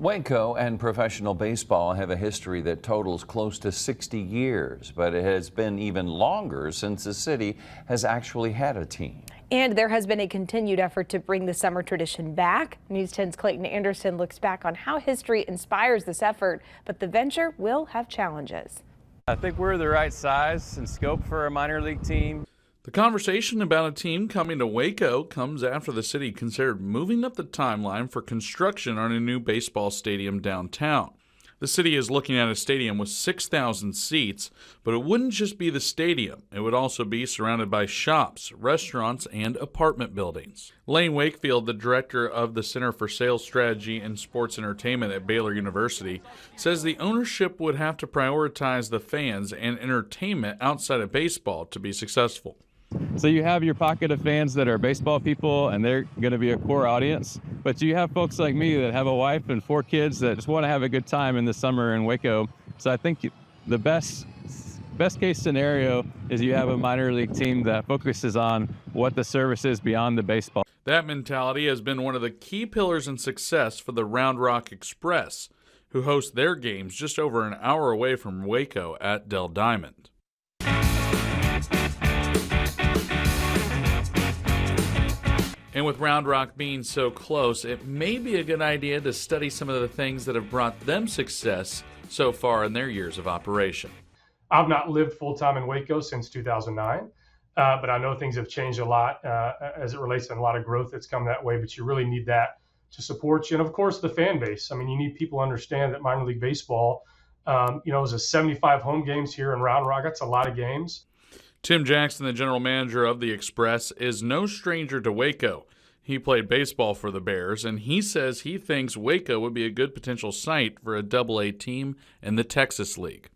Waco and professional baseball have a history that totals close to 60 years, but it has been even longer since the city has actually had a team. And there has been a continued effort to bring the summer tradition back. News 10's Clayton Anderson looks back on how history inspires this effort, but the venture will have challenges. I think we're the right size and scope for a minor league team. The conversation about a team coming to Waco comes after the city considered moving up the timeline for construction on a new baseball stadium downtown. The city is looking at a stadium with 6,000 seats, but it wouldn't just be the stadium. It would also be surrounded by shops, restaurants, and apartment buildings. Lane Wakefield, the director of the Center for Sales Strategy and Sports Entertainment at Baylor University, says the ownership would have to prioritize the fans and entertainment outside of baseball to be successful. So you have your pocket of fans that are baseball people, and they're going to be a core audience. But you have folks like me that have a wife and 4 kids that just want to have a good time in the summer in Waco. So I think the best case scenario is you have a minor league team that focuses on what the service is beyond the baseball. That mentality has been one of the key pillars in success for the Round Rock Express, who host their games just over an hour away from Waco at Dell Diamond. And with Round Rock being so close, it may be a good idea to study some of the things that have brought them success so far in their years of operation. I've not lived full-time in Waco since 2009, but I know things have changed a lot as it relates to a lot of growth that's come that way, but you really need that to support you. And of course, the fan base. I mean, you need people to understand that minor league baseball, is a 75 home games here in Round Rock. That's a lot of games. Tim Jackson, the general manager of the Express, is no stranger to Waco. He played baseball for the Bears, and he says he thinks Waco would be a good potential site for a Double-A team in the Texas League.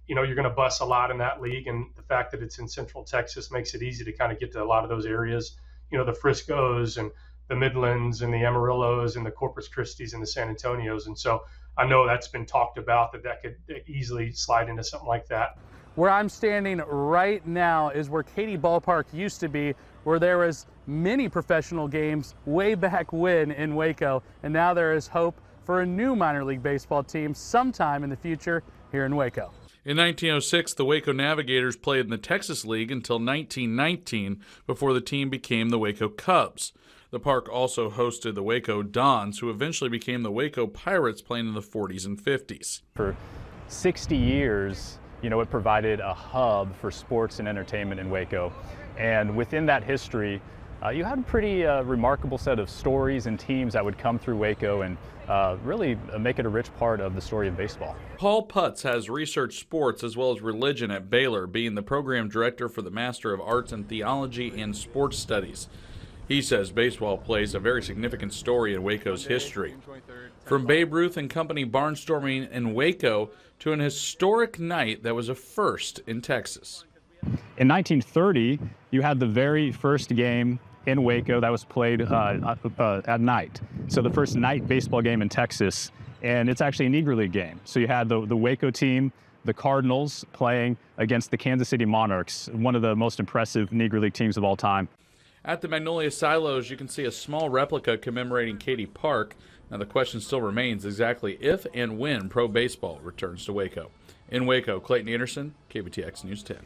You're going to bus a lot in that league, and the fact that it's in Central Texas makes it easy to kind of get to a lot of those areas. The Friscos and the Midlands and the Amarillos and the Corpus Christis and the San Antonios. And so I know that's been talked about, that could easily slide into something like that. Where I'm standing right now is where Katy Ballpark used to be, where there was many professional games way back when in Waco, and now there is hope for a new minor league baseball team sometime in the future here in Waco. In 1906, the Waco Navigators played in the Texas League until 1919, before the team became the Waco Cubs. The park also hosted the Waco Dons, who eventually became the Waco Pirates, playing in the 40s and 50s. For 60 years, it provided a hub for sports and entertainment in Waco. And within that history, you had a pretty remarkable set of stories and teams that would come through Waco and really make it a rich part of the story of baseball. Paul Putz has researched sports as well as religion at Baylor, being the program director for the Master of Arts in Theology and Sports Studies. He says baseball plays a very significant story in Waco's history. From Babe Ruth and company barnstorming in Waco to an historic night that was a first in Texas. In 1930, you had the very first game in Waco that was played at night. So the first night baseball game in Texas, and it's actually a Negro League game. So you had the Waco team, the Cardinals, playing against the Kansas City Monarchs, one of the most impressive Negro League teams of all time. At the Magnolia Silos, you can see a small replica commemorating Katy Park. Now, the question still remains exactly if and when pro baseball returns to Waco. In Waco, Clayton Anderson, KBTX News 10.